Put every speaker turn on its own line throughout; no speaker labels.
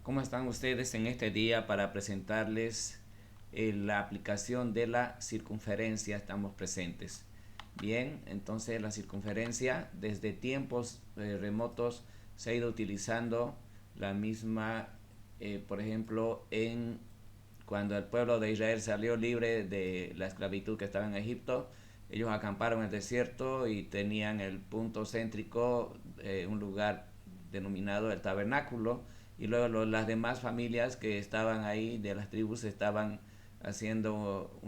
¿Cómo están ustedes en este día para presentarles la aplicación de la circunferencia? Estamos presentes. Bien, entonces la circunferencia desde tiempos remotos se ha ido utilizando la misma, por ejemplo, cuando el pueblo de Israel salió libre de la esclavitud que estaba en Egipto. Ellos acamparon en el desierto y tenían el punto céntrico, un lugar denominado el tabernáculo, y luego las demás familias que estaban ahí de las tribus estaban haciendo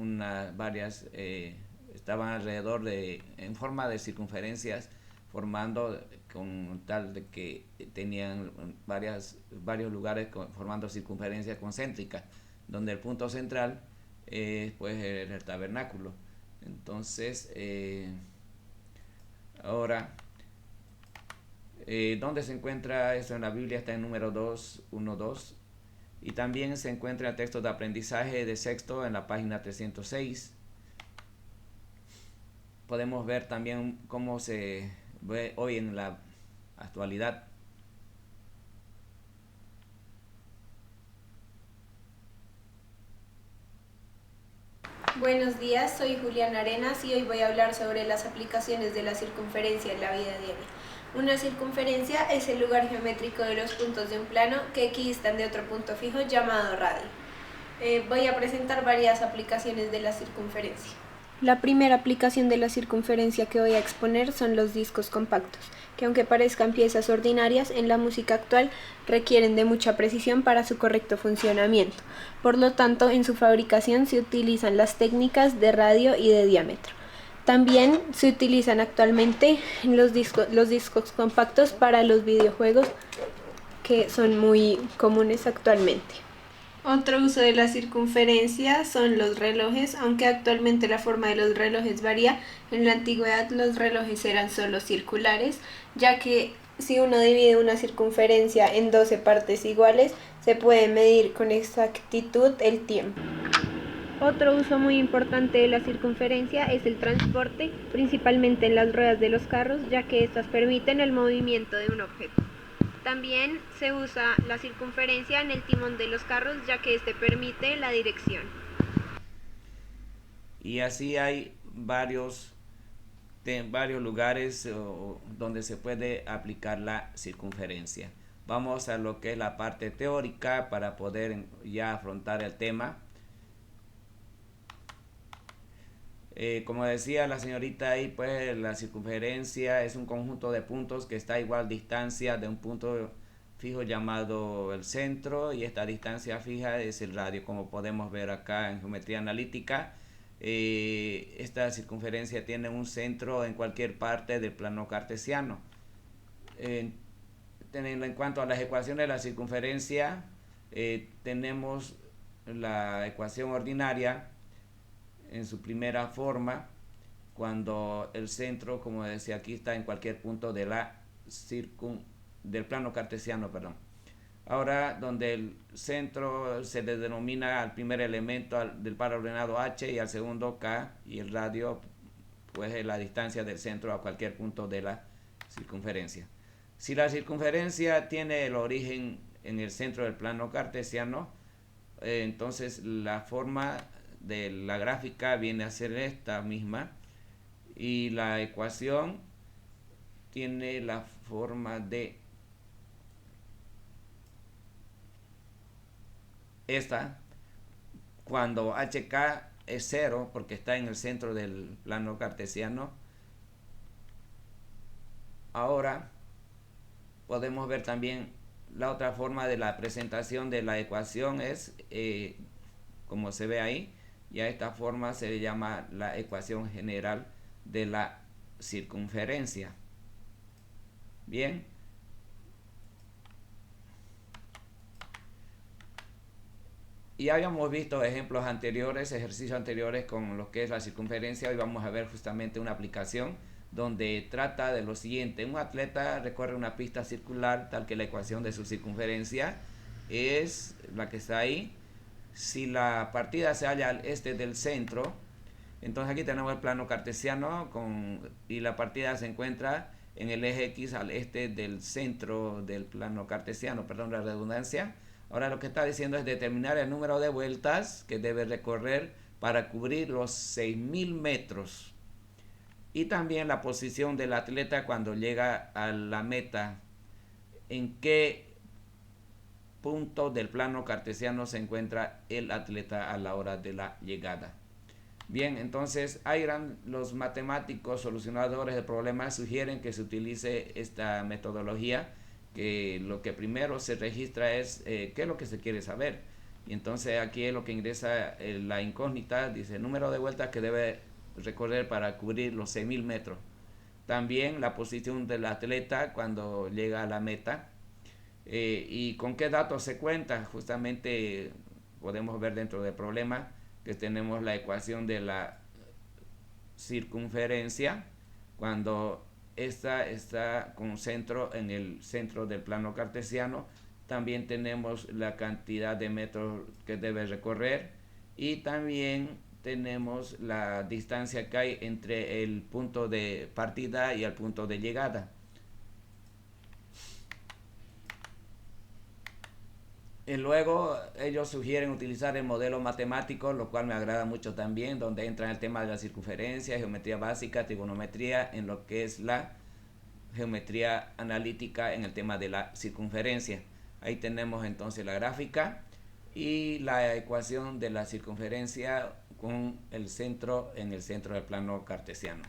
estaban alrededor en forma de circunferencias, formando con tal de que tenían varios lugares formando circunferencias concéntricas, donde el punto central pues era el tabernáculo. Entonces, ahora, ¿dónde se encuentra eso en la Biblia? Está en número 2:1-2. Y también se encuentra el texto de aprendizaje de sexto en la página 306. Podemos ver también cómo se ve hoy en la actualidad.
Buenos días, soy Juliana Arenas y hoy voy a hablar sobre las aplicaciones de la circunferencia en la vida diaria. Una circunferencia es el lugar geométrico de los puntos de un plano que equidistan de otro punto fijo llamado radio. Voy a presentar varias aplicaciones de la circunferencia. La primera aplicación de la circunferencia que voy a exponer son los discos compactos, que aunque parezcan piezas ordinarias, en la música actual requieren de mucha precisión para su correcto funcionamiento. Por lo tanto, en su fabricación se utilizan las técnicas de radio y de diámetro. También se utilizan actualmente los discos compactos para los videojuegos, que son muy comunes actualmente. Otro uso de la circunferencia son los relojes, aunque actualmente la forma de los relojes varía. En la antigüedad los relojes eran solo circulares, ya que si uno divide una circunferencia en 12 partes iguales, se puede medir con exactitud el tiempo. Otro uso muy importante de la circunferencia es el transporte, principalmente en las ruedas de los carros, ya que estas permiten el movimiento de un objeto. También se usa la circunferencia en el timón de los carros, ya que este permite la dirección.
Y así hay varios lugares donde se puede aplicar la circunferencia. Vamos a lo que es la parte teórica para poder ya afrontar el tema. Como decía la señorita ahí, pues la circunferencia es un conjunto de puntos que está a igual distancia de un punto fijo llamado el centro, y esta distancia fija es el radio, como podemos ver acá en geometría analítica. Esta circunferencia tiene un centro en cualquier parte del plano cartesiano. Eh, Teniendo en cuanto a las ecuaciones de la circunferencia, tenemos la ecuación ordinaria en su primera forma, cuando el centro, como decía aquí, está en cualquier punto del plano cartesiano, perdón. Ahora, donde el centro se le denomina al primer elemento del par ordenado h y al segundo k, y el radio pues es la distancia del centro a cualquier punto de la circunferencia. Si la circunferencia tiene el origen en el centro del plano cartesiano, entonces la forma de la gráfica viene a ser esta misma, y la ecuación tiene la forma de esta, cuando HK es 0 porque está en el centro del plano cartesiano. Ahora podemos ver también la otra forma de la presentación de la ecuación es como se ve ahí, y a esta forma se le llama la ecuación general de la circunferencia. Bien, y habíamos visto ejemplos anteriores, ejercicios anteriores con lo que es la circunferencia. Hoy vamos a ver justamente una aplicación donde trata de lo siguiente: un atleta recorre una pista circular tal que la ecuación de su circunferencia es la que está ahí. Si la partida se halla al este del centro, entonces aquí tenemos el plano cartesiano y la partida se encuentra en el eje X al este del centro del plano cartesiano, perdón la redundancia. Ahora lo que está diciendo es determinar el número de vueltas que debe recorrer para cubrir los 6.000 metros. Y también la posición del atleta cuando llega a la meta. En qué punto del plano cartesiano se encuentra el atleta a la hora de la llegada. Bien, entonces los matemáticos solucionadores de problemas sugieren que se utilice esta metodología, que lo que primero se registra es qué es lo que se quiere saber. Y entonces aquí es lo que ingresa la incógnita, dice número de vueltas que debe recorrer para cubrir los 6.000 metros. También la posición del atleta cuando llega a la meta. Y con qué datos se cuenta. Justamente podemos ver dentro del problema que tenemos la ecuación de la circunferencia cuando esta está con centro en el centro del plano cartesiano. También tenemos la cantidad de metros que debe recorrer y también tenemos la distancia que hay entre el punto de partida y el punto de llegada. Y luego ellos sugieren utilizar el modelo matemático, lo cual me agrada mucho también, donde entra el tema de la circunferencia, geometría básica, trigonometría, en lo que es la geometría analítica en el tema de la circunferencia. Ahí tenemos entonces la gráfica y la ecuación de la circunferencia con el centro en el centro del plano cartesiano.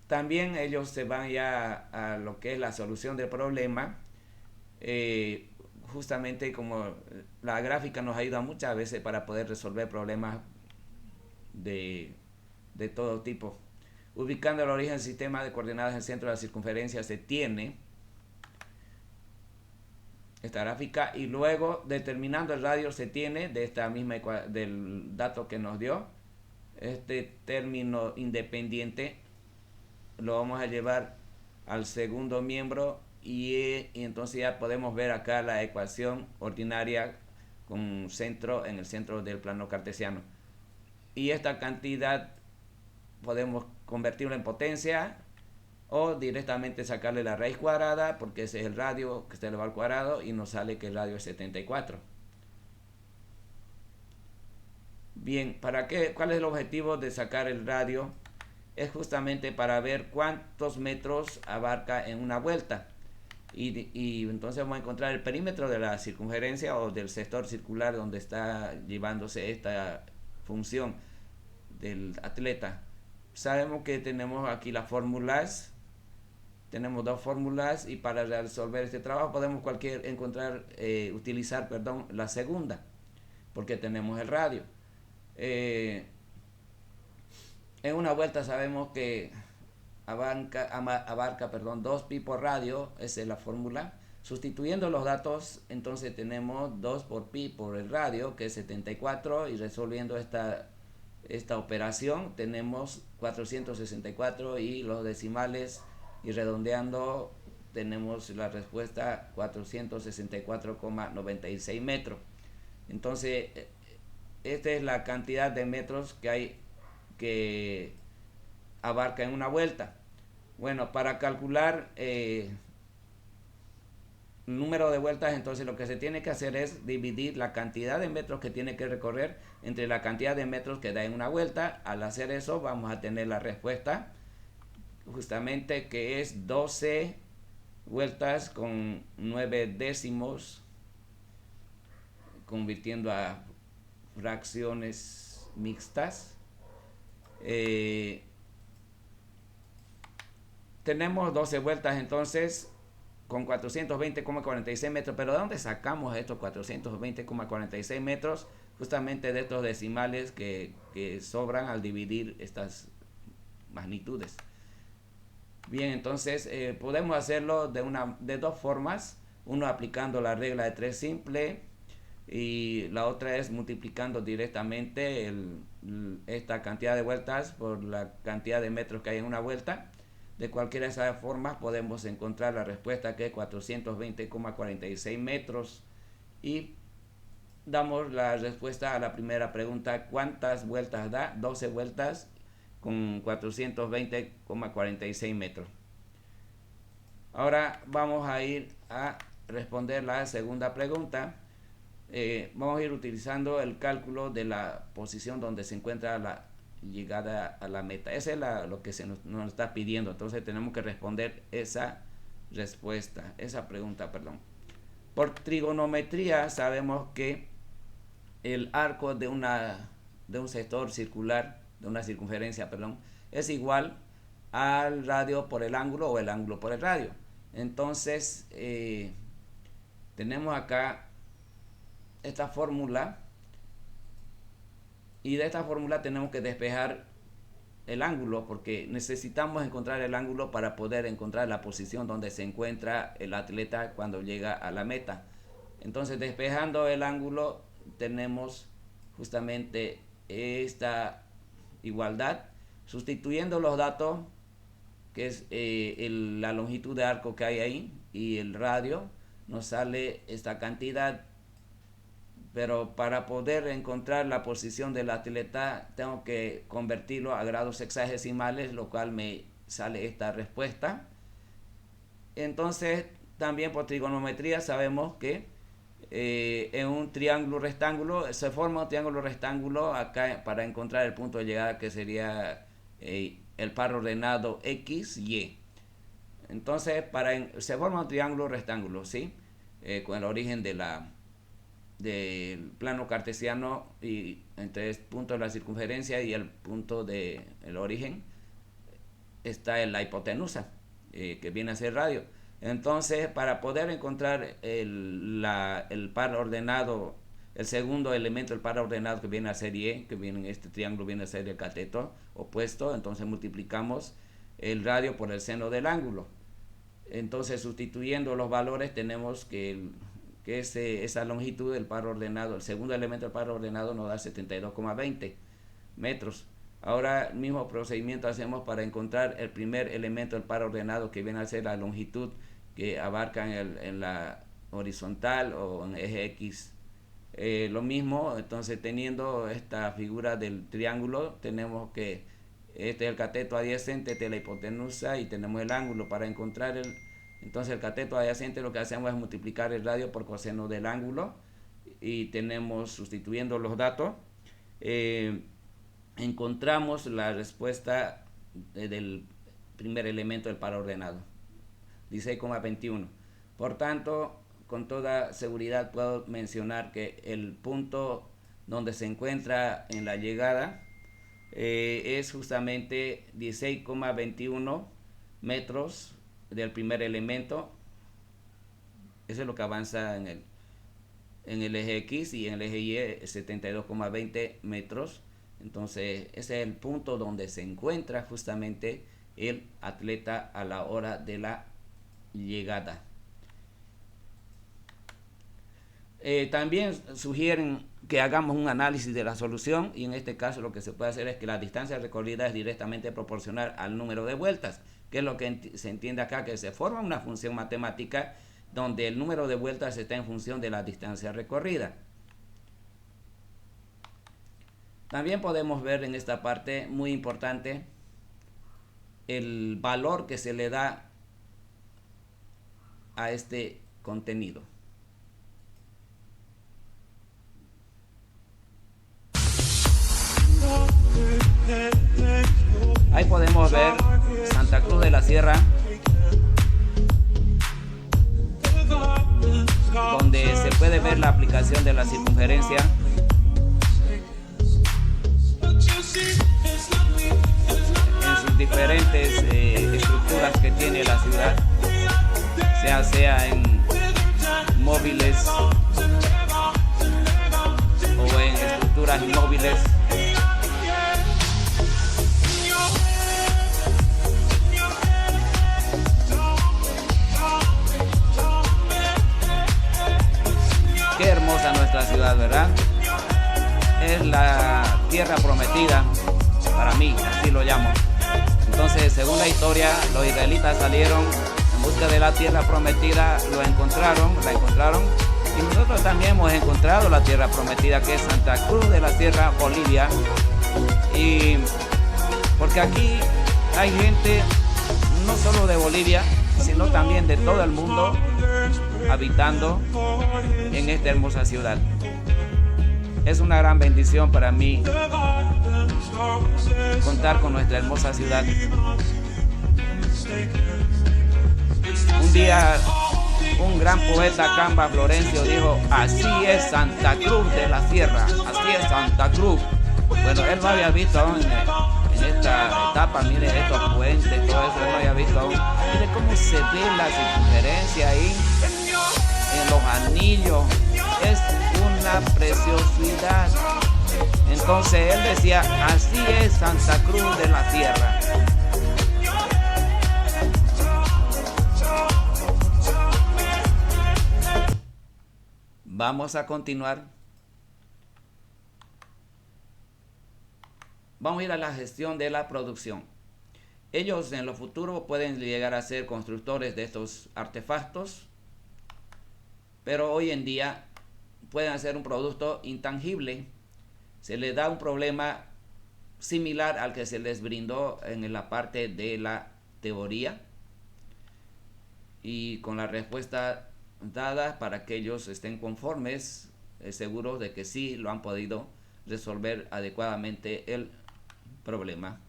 También ellos se van ya a lo que es la solución del problema. Justamente como la gráfica nos ayuda muchas veces para poder resolver problemas de todo tipo. Ubicando el origen del sistema de coordenadas en el centro de la circunferencia se tiene esta gráfica y luego determinando el radio se tiene de esta misma del dato que nos dio este término independiente lo vamos a llevar al segundo miembro y entonces ya podemos ver acá la ecuación ordinaria con centro en el centro del plano cartesiano. Y esta cantidad podemos convertirla en potencia o directamente sacarle la raíz cuadrada porque ese es el radio que está elevado al cuadrado y nos sale que el radio es 74. Bien, ¿cuál es el objetivo de sacar el radio? Es justamente para ver cuántos metros abarca en una vuelta. Y entonces vamos a encontrar el perímetro de la circunferencia o del sector circular donde está llevándose esta función del atleta. Sabemos que tenemos aquí las fórmulas, tenemos dos fórmulas y para resolver este trabajo podemos utilizar la segunda porque tenemos el radio. En una vuelta sabemos que abarca 2 pi por radio, esa es la fórmula. Sustituyendo los datos, entonces tenemos 2 por pi por el radio, que es 74, y resolviendo esta operación tenemos 464 y los decimales y redondeando tenemos la respuesta 464,96 metros. Entonces, esta es la cantidad de metros que hay que abarca en una vuelta. Bueno, para calcular el número de vueltas, entonces lo que se tiene que hacer es dividir la cantidad de metros que tiene que recorrer entre la cantidad de metros que da en una vuelta. Al hacer eso vamos a tener la respuesta justamente que es 12 vueltas con 9 décimos, convirtiendo a fracciones mixtas. Tenemos 12 vueltas entonces con 420,46 metros, pero ¿de dónde sacamos estos 420,46 metros? Justamente de estos decimales que sobran al dividir estas magnitudes. Bien, entonces podemos hacerlo de dos formas, uno aplicando la regla de 3 simple y la otra es multiplicando directamente esta cantidad de vueltas por la cantidad de metros que hay en una vuelta. De cualquiera de esas formas podemos encontrar la respuesta que es 420,46 metros y damos la respuesta a la primera pregunta. ¿Cuántas vueltas da? 12 vueltas con 420,46 metros. Ahora vamos a ir a responder la segunda pregunta. vamos a ir utilizando el cálculo de la posición donde se encuentra la llegada a la meta. Eso es lo que nos está pidiendo. Entonces tenemos que responder esa pregunta, perdón. Por trigonometría sabemos que el arco de un sector circular, de una circunferencia, perdón, es igual al radio por el ángulo o el ángulo por el radio. Entonces tenemos acá esta fórmula, y de esta fórmula tenemos que despejar el ángulo, porque necesitamos encontrar el ángulo para poder encontrar la posición donde se encuentra el atleta cuando llega a la meta. Entonces, despejando el ángulo, tenemos justamente esta igualdad, sustituyendo los datos, que es la longitud de arco que hay ahí y el radio, nos sale esta cantidad. Pero para poder encontrar la posición del atleta tengo que convertirlo a grados hexagesimales, lo cual me sale esta respuesta. Entonces, también por trigonometría sabemos que en un triángulo rectángulo se forma un triángulo rectángulo acá para encontrar el punto de llegada, que sería el par ordenado X, Y. Entonces, se forma un triángulo rectángulo, ¿sí? Con el origen del plano cartesiano, y entre el punto de la circunferencia y el punto del origen está la hipotenusa, que viene a ser radio. Entonces, para poder encontrar el par ordenado, el segundo elemento del par ordenado, que viene a ser Y, que viene en este triángulo, viene a ser el cateto opuesto, entonces multiplicamos el radio por el seno del ángulo. Entonces, sustituyendo los valores, tenemos que esa longitud del par ordenado, el segundo elemento del par ordenado, nos da 72,20 metros. Ahora el mismo procedimiento hacemos para encontrar el primer elemento del par ordenado, que viene a ser la longitud que abarca en la horizontal o en eje X. Lo mismo, entonces, teniendo esta figura del triángulo, tenemos que este es el cateto adyacente, este es la hipotenusa, y tenemos el ángulo para encontrar entonces el cateto adyacente. Lo que hacemos es multiplicar el radio por coseno del ángulo, y tenemos, sustituyendo los datos, encontramos la respuesta del primer elemento del par ordenado, 16,21. Por tanto, con toda seguridad puedo mencionar que el punto donde se encuentra en la llegada es justamente 16,21 metros del primer elemento. Eso es lo que avanza en el eje X, y en el eje Y 72,20 metros. Entonces, ese es el punto donde se encuentra justamente el atleta a la hora de la llegada. También sugieren que hagamos un análisis de la solución, y en este caso lo que se puede hacer es que la distancia recorrida es directamente proporcional al número de vueltas, que es lo que se entiende acá, que se forma una función matemática donde el número de vueltas está en función de la distancia recorrida. También podemos ver en esta parte, muy importante, el valor que se le da a este contenido. Ahí podemos ver Santa Cruz de la Sierra, donde se puede ver la aplicación de la circunferencia en sus diferentes estructuras que tiene la ciudad, sea en móviles o en estructuras inmóviles. Qué hermosa nuestra ciudad, ¿verdad? Es la tierra prometida, para mí, así lo llamo. Entonces, según la historia, los israelitas salieron en busca de la tierra prometida, la encontraron, y nosotros también hemos encontrado la tierra prometida, que es Santa Cruz de la Sierra, Bolivia. Y porque aquí hay gente no solo de Bolivia, sino también de todo el mundo, habitando en esta hermosa ciudad. Es una gran bendición para mí contar con nuestra hermosa ciudad. Un día un gran poeta, Camba Florencio, dijo: así es Santa Cruz de la Sierra, así es Santa Cruz. Bueno, él no había visto aún en esta etapa, mire estos puentes, todo eso, él no había visto aún. Mire cómo se ve la circunferencia ahí, en los anillos, es una preciosidad. Entonces él decía: así es Santa Cruz de la Sierra. Vamos a continuar. Vamos a ir a la gestión de la producción. Ellos en lo futuro pueden llegar a ser constructores de estos artefactos, pero hoy en día pueden hacer un producto intangible. Se les da un problema similar al que se les brindó en la parte de la teoría, y con la respuesta dada para que ellos estén conformes, seguros de que sí lo han podido resolver adecuadamente el problema.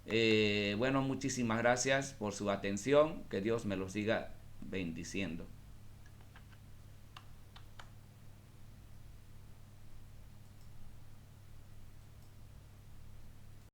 Bueno, muchísimas gracias por su atención. Que Dios me los siga bendiciendo.